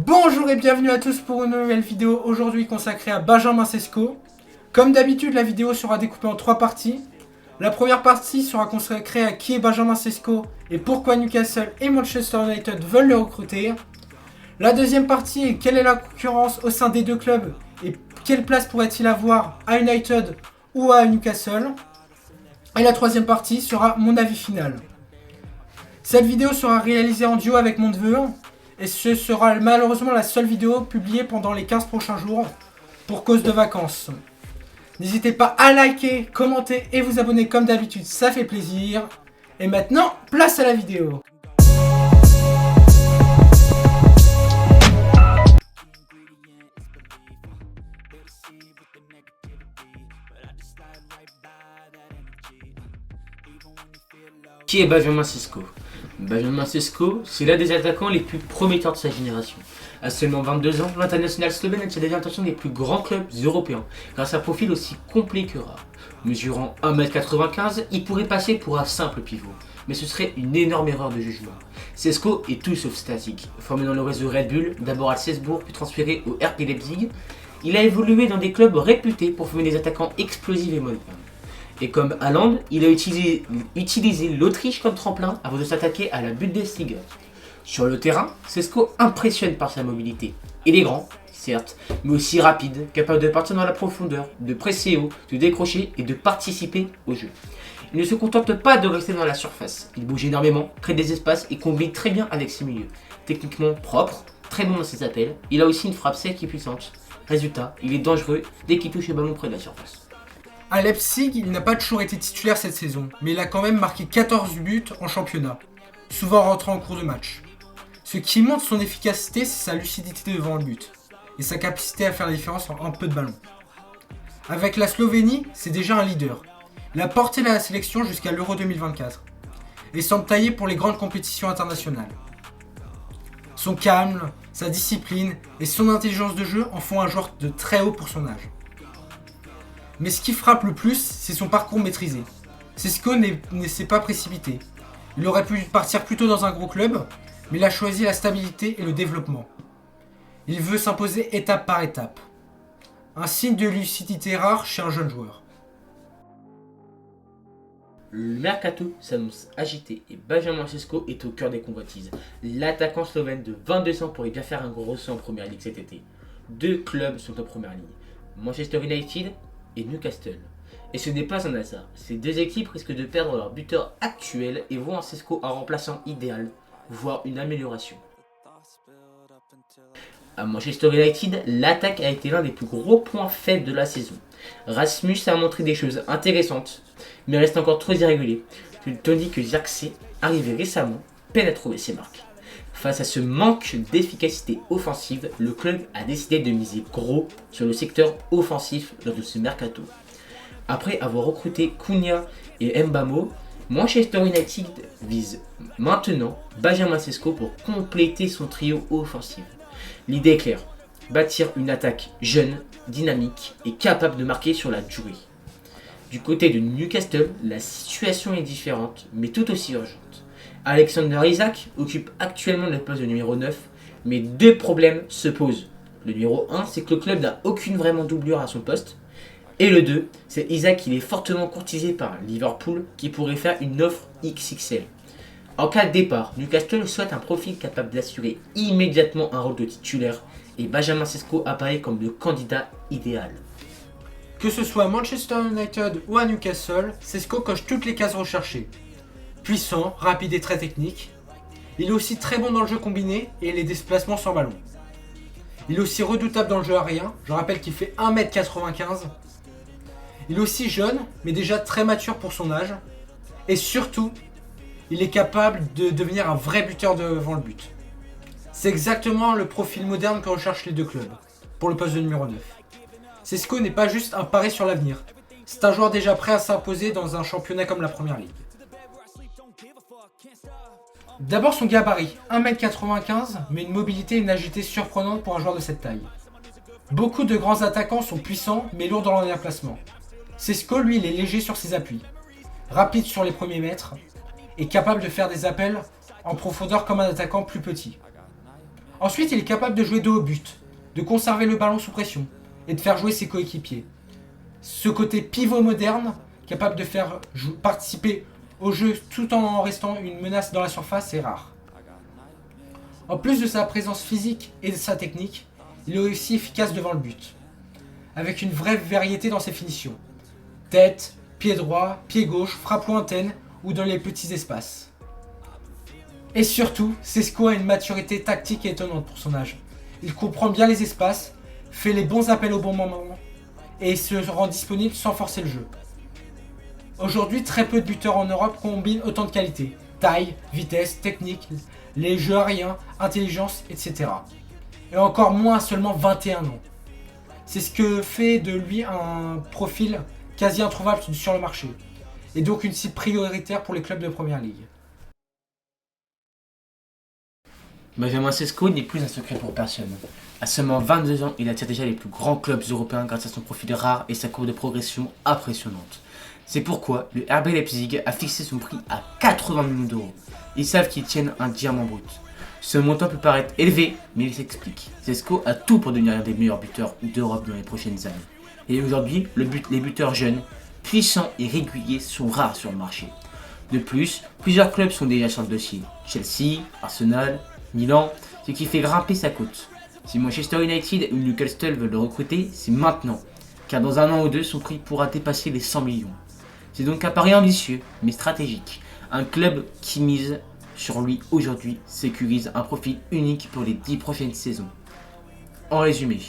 Bonjour et bienvenue à tous pour une nouvelle vidéo aujourd'hui consacrée à Benjamin Sesko. Comme d'habitude, la vidéo sera découpée en 3 parties. La première partie sera consacrée à qui est Benjamin Sesko et pourquoi Newcastle et Manchester United veulent le recruter. La deuxième partie est quelle est la concurrence au sein des deux clubs et quelle place pourrait-il avoir à United ou à Newcastle. Et la troisième partie sera mon avis final. Cette vidéo sera réalisée en duo avec mon neveu. Et ce sera malheureusement la seule vidéo publiée pendant les 15 prochains jours pour cause de vacances. N'hésitez pas à liker, commenter et vous abonner comme d'habitude, ça fait plaisir. Et maintenant, place à la vidéo. Qui est Benjamin Sesko? Benjamin Sesko, c'est l'un des attaquants les plus prometteurs de sa génération. À seulement 22 ans, l'international slovène attire les attentions des plus grands clubs européens, grâce à un profil aussi complet que rare. Mesurant 1m95, il pourrait passer pour un simple pivot, mais ce serait une énorme erreur de jugement. Sesko est tout sauf statique. Formé dans le réseau Red Bull, d'abord à Salzbourg puis transféré au RB Leipzig, il a évolué dans des clubs réputés pour former des attaquants explosifs et modernes. Et comme Haaland, il a utilisé l'Autriche comme tremplin avant de s'attaquer à la Bundesliga. Sur le terrain, Sesko impressionne par sa mobilité. Il est grand, certes, mais aussi rapide, capable de partir dans la profondeur, de presser haut, de décrocher et de participer au jeu. Il ne se contente pas de rester dans la surface. Il bouge énormément, crée des espaces et combine très bien avec ses milieux. Techniquement propre, très bon dans ses appels, il a aussi une frappe sec et puissante. Résultat, il est dangereux dès qu'il touche le ballon près de la surface. À Leipzig, il n'a pas toujours été titulaire cette saison, mais il a quand même marqué 14 buts en championnat, souvent rentrant en cours de match. Ce qui montre son efficacité, c'est sa lucidité devant le but, et sa capacité à faire la différence en un peu de ballon. Avec la Slovénie, c'est déjà un leader. Il a porté la sélection jusqu'à l'Euro 2024, et semble taillé pour les grandes compétitions internationales. Son calme, sa discipline et son intelligence de jeu en font un joueur de très haut pour son âge. Mais ce qui frappe le plus, c'est son parcours maîtrisé. Sesko ne s'est pas précipité. Il aurait pu partir plus tôt dans un gros club, mais il a choisi la stabilité et le développement. Il veut s'imposer étape par étape. Un signe de lucidité rare chez un jeune joueur. Le mercato s'annonce agité et Benjamin Sesko est au cœur des convoitises. L'attaquant slovène de 22 ans pourrait bien faire un gros saut en première ligue cet été. Deux clubs sont en première ligne, Manchester United et Newcastle. Et ce n'est pas un hasard, ces deux équipes risquent de perdre leur buteur actuel et voient en Sesko un remplaçant idéal, voire une amélioration. À Manchester United, l'attaque a été l'un des plus gros points faibles de la saison. Rasmus a montré des choses intéressantes, mais reste encore trop irrégulier, tandis que Zirkzee, arrivé récemment, peine à trouver ses marques. Face à ce manque d'efficacité offensive, le club a décidé de miser gros sur le secteur offensif lors de ce mercato. Après avoir recruté Cunha et Mbamo, Manchester United vise maintenant Benjamin Sesko pour compléter son trio offensif. L'idée est claire, bâtir une attaque jeune, dynamique et capable de marquer sur la durée. Du côté de Newcastle, la situation est différente, mais tout aussi urgente. Alexander Isak occupe actuellement le poste de numéro 9, mais deux problèmes se posent. Le numéro 1, c'est que le club n'a aucune vraiment doublure à son poste. Et le 2, c'est Isak qui est fortement courtisé par Liverpool qui pourrait faire une offre XXL. En cas de départ, Newcastle souhaite un profil capable d'assurer immédiatement un rôle de titulaire et Benjamin Sesko apparaît comme le candidat idéal. Que ce soit à Manchester United ou à Newcastle, Sesko coche toutes les cases recherchées. Puissant, rapide et très technique. Il est aussi très bon dans le jeu combiné et les déplacements sans ballon. Il est aussi redoutable dans le jeu aérien, je rappelle qu'il fait 1m95. Il est aussi jeune, mais déjà très mature pour son âge. Et surtout, il est capable de devenir un vrai buteur devant le but. C'est exactement le profil moderne que recherchent les deux clubs, pour le poste de numéro 9. Sesko n'est pas juste un pari sur l'avenir, c'est un joueur déjà prêt à s'imposer dans un championnat comme la Première Ligue. D'abord son gabarit, 1m95, mais une mobilité et une agilité surprenante pour un joueur de cette taille. Beaucoup de grands attaquants sont puissants, mais lourds dans leur déplacement. Sesko, lui, il est léger sur ses appuis, rapide sur les premiers mètres, et capable de faire des appels en profondeur comme un attaquant plus petit. Ensuite, il est capable de jouer dos au but, de conserver le ballon sous pression et de faire jouer ses coéquipiers. Ce côté pivot moderne, capable de faire participer au jeu tout en restant une menace dans la surface, est rare. En plus de sa présence physique et de sa technique, il est aussi efficace devant le but, avec une vraie variété dans ses finitions. Tête, pied droit, pied gauche, frappe lointaine ou dans les petits espaces. Et surtout, Šeško a une maturité tactique étonnante pour son âge. Il comprend bien les espaces, fait les bons appels au bon moment et se rend disponible sans forcer le jeu. Aujourd'hui, très peu de buteurs en Europe combinent autant de qualités. Taille, vitesse, technique, les jeux aériens, intelligence, etc. Et encore moins à seulement 21 ans. C'est ce que fait de lui un profil quasi introuvable sur le marché, et donc une cible prioritaire pour les clubs de première ligue. Benjamin Šeško n'est plus un secret pour personne. À seulement 22 ans, il attire déjà les plus grands clubs européens grâce à son profil rare et sa courbe de progression impressionnante. C'est pourquoi le RB Leipzig a fixé son prix à 80 millions d'euros. Ils savent qu'ils tiennent un diamant brut. Ce montant peut paraître élevé, mais il s'explique. Šeško a tout pour devenir l'un des meilleurs buteurs d'Europe dans les prochaines années. Et aujourd'hui, les buteurs jeunes, puissants et réguliers sont rares sur le marché. De plus, plusieurs clubs sont déjà sur le dossier. Chelsea, Arsenal, Milan, ce qui fait grimper sa cote. Si Manchester United ou Newcastle veulent le recruter, c'est maintenant. Car dans un an ou deux, son prix pourra dépasser les 100 millions. C'est donc un pari ambitieux, mais stratégique. Un club qui mise sur lui aujourd'hui sécurise un profil unique pour les 10 prochaines saisons. En résumé,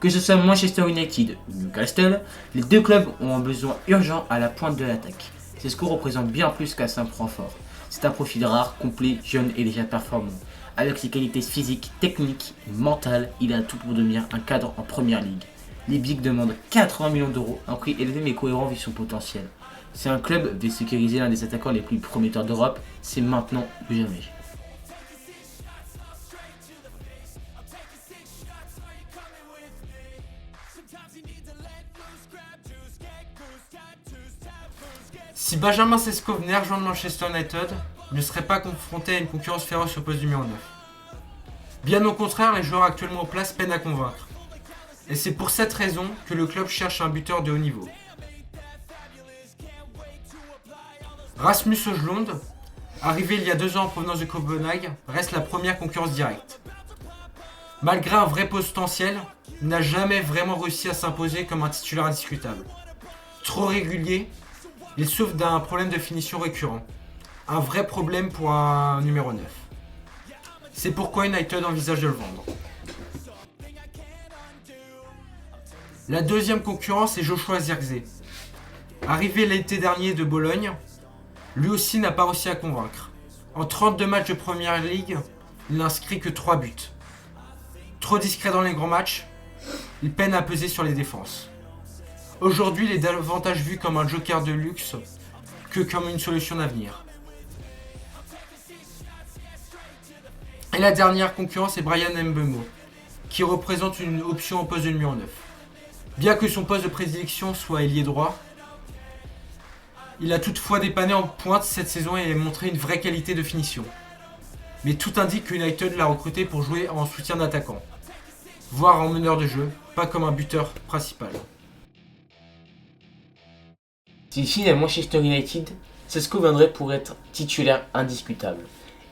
que ce soit Manchester United ou Newcastle, les deux clubs ont un besoin urgent à la pointe de l'attaque. Šeško représente bien plus qu'un simple renfort. C'est un profil rare, complet, jeune et déjà performant. Avec ses qualités physiques, techniques et mentales, il a tout pour devenir un cadre en première ligue. Les Bigs demandent 80 millions d'euros, un prix élevé mais cohérent vu son potentiel. Si un club veut sécuriser l'un des attaquants les plus prometteurs d'Europe, c'est maintenant ou jamais. Si Benjamin Šeško venait rejoindre Manchester United, il ne serait pas confronté à une concurrence féroce au poste numéro 9. Bien au contraire, les joueurs actuellement en place peinent à convaincre. Et c'est pour cette raison que le club cherche un buteur de haut niveau. Rasmus Højlund, arrivé il y a 2 ans en provenance de Copenhague, reste la première concurrence directe. Malgré un vrai potentiel, il n'a jamais vraiment réussi à s'imposer comme un titulaire indiscutable. Trop régulier, il souffre d'un problème de finition récurrent. Un vrai problème pour un numéro 9. C'est pourquoi United envisage de le vendre. La deuxième concurrence est Joshua Zirkzee. Arrivé l'été dernier de Bologne, lui aussi n'a pas réussi à convaincre. En 32 matchs de Première Ligue, il n'inscrit que 3 buts. Trop discret dans les grands matchs, il peine à peser sur les défenses. Aujourd'hui, il est davantage vu comme un joker de luxe que comme une solution d'avenir. Et la dernière concurrence est Bryan Mbeumo, qui représente une option au poste de numéro 9. Bien que son poste de prédilection soit ailier droit, il a toutefois dépanné en pointe cette saison et montré une vraie qualité de finition. Mais tout indique que United l'a recruté pour jouer en soutien d'attaquant, voire en meneur de jeu, pas comme un buteur principal. S'il signe à Manchester United, Šeško viendrait pour être titulaire indiscutable.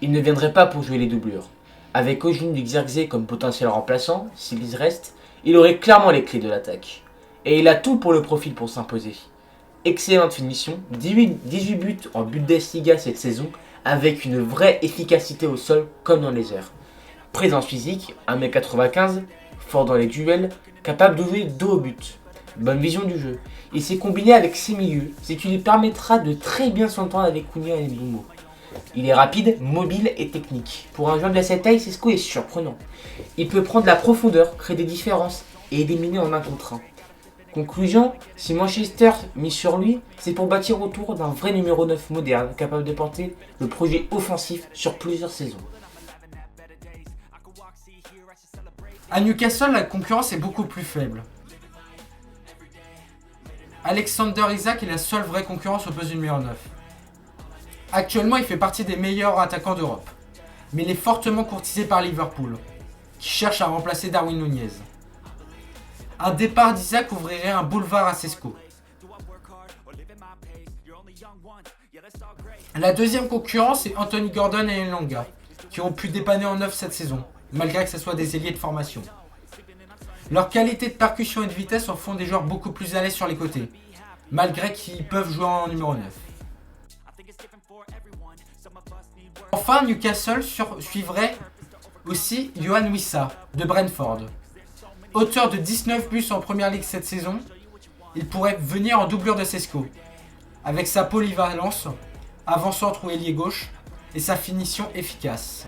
Il ne viendrait pas pour jouer les doublures. Avec Højlund et Zirkzee comme potentiel remplaçant, s'il reste, il aurait clairement les clés de l'attaque. Et il a tout pour le profil pour s'imposer. Excellente finition, 18 buts en Bundesliga cette saison, avec une vraie efficacité au sol comme dans les airs. Présence physique, 1m95, fort dans les duels, capable de jouer dos au but. Bonne vision du jeu. Il s'est combiné avec ses milieux, ce qui lui permettra de très bien s'entendre avec Cunha et Mbeumo. Il est rapide, mobile et technique. Pour un joueur de cette taille, Šeško est surprenant. Il peut prendre la profondeur, créer des différences et éliminer en 1 contre 1. Conclusion, si Manchester mise sur lui, c'est pour bâtir autour d'un vrai numéro 9 moderne, capable de porter le projet offensif sur plusieurs saisons. À Newcastle, la concurrence est beaucoup plus faible. Alexander Isak est la seule vraie concurrence au poste du numéro 9. Actuellement, il fait partie des meilleurs attaquants d'Europe, mais il est fortement courtisé par Liverpool. qui cherche à remplacer Darwin Nunez. Un départ d'Isaac ouvrirait un boulevard à Sesco. La deuxième concurrence est Anthony Gordon et Elanga, qui ont pu dépanner en neuf cette saison, malgré que ce soit des ailiers de formation. Leur qualité de percussion et de vitesse en font des joueurs beaucoup plus à l'aise sur les côtés, malgré qu'ils peuvent jouer en numéro 9. Enfin, Newcastle suivrait aussi Yohan Wissa de Brentford. Auteur de 19 buts en Première Ligue cette saison, il pourrait venir en doublure de Sesco, avec sa polyvalence, avant-centre ou ailier gauche, et sa finition efficace.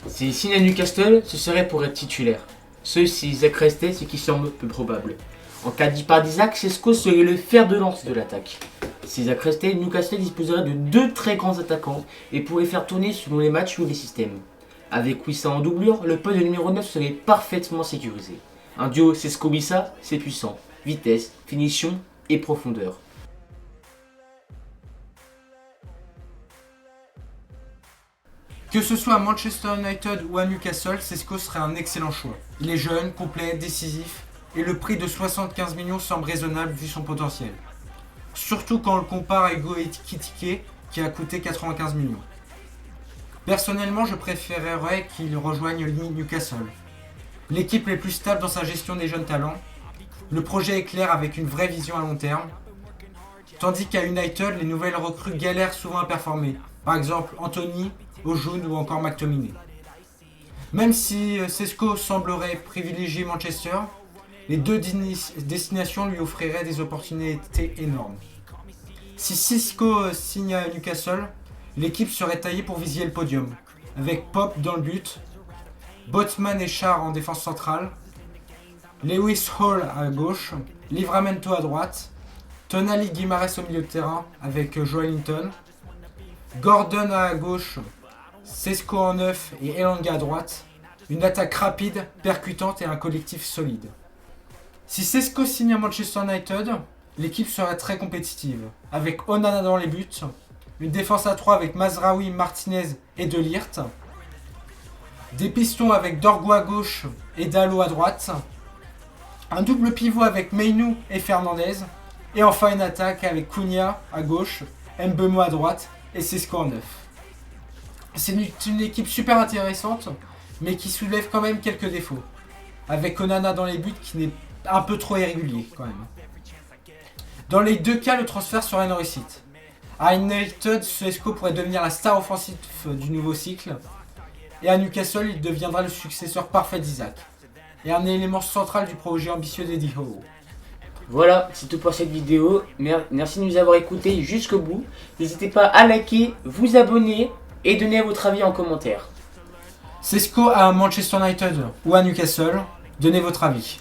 S'il signe à Newcastle, ce serait pour être titulaire. Si Isaac restait, ce qui semble peu probable. En cas de départ d'Isaac, Sesco serait le fer de lance de l'attaque. Si Isaac restait, Newcastle disposerait de deux très grands attaquants et pourrait faire tourner selon les matchs ou les systèmes. Avec Wissa en doublure, le poste de numéro 9 serait parfaitement sécurisé. Un duo Sesco-Wissa, c'est puissant. Vitesse, finition et profondeur. Que ce soit à Manchester United ou à Newcastle, Sesco serait un excellent choix. Il est jeune, complet, décisif, et le prix de 75 millions semble raisonnable vu son potentiel. Surtout quand on le compare à Hugo Ekitike qui a coûté 95 millions. Personnellement, je préférerais qu'il rejoigne Newcastle. L'équipe est plus stable dans sa gestion des jeunes talents. Le projet est clair avec une vraie vision à long terme. Tandis qu'à United, les nouvelles recrues galèrent souvent à performer. Par exemple, Anthony, Ojun ou encore McTominay. Même si Sesco semblerait privilégier Manchester, les deux destinations lui offriraient des opportunités énormes. Si Sesco signe à Newcastle, l'équipe serait taillée pour viser le podium, avec Pope dans le but, Botman et Schär en défense centrale, Lewis Hall à gauche, Livramento à droite, Tonali Guimarães au milieu de terrain avec Joelinton, Gordon à gauche, Sesco en 9 et Elanga à droite, une attaque rapide, percutante et un collectif solide. Si Sesco signe à Manchester United, l'équipe serait très compétitive, avec Onana dans les buts, une défense à 3 avec Mazraoui, Martinez et De Ligt, des pistons avec Dorgu à gauche et Dalot à droite, un double pivot avec Mainoo et Fernandez, et enfin une attaque avec Cunha à gauche, Mbeumo à droite et Sesco en 9. C'est une équipe super intéressante, mais qui soulève quand même quelques défauts, avec Onana dans les buts qui n'est un peu trop irrégulier quand même. Dans les deux cas, le transfert serait une réussite. À United, Sesco pourrait devenir la star offensive du nouveau cycle, et à Newcastle, il deviendra le successeur parfait d'Isaac, et un élément central du projet ambitieux d'Eddie Howe. Voilà, c'est tout pour cette vidéo. Merci de nous avoir écoutés jusqu'au bout. N'hésitez pas à liker, vous abonner et donner votre avis en commentaire. Sesco à Manchester United ou à Newcastle, donnez votre avis.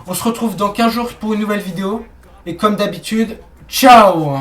On se retrouve dans 15 jours pour une nouvelle vidéo. Et comme d'habitude, ciao!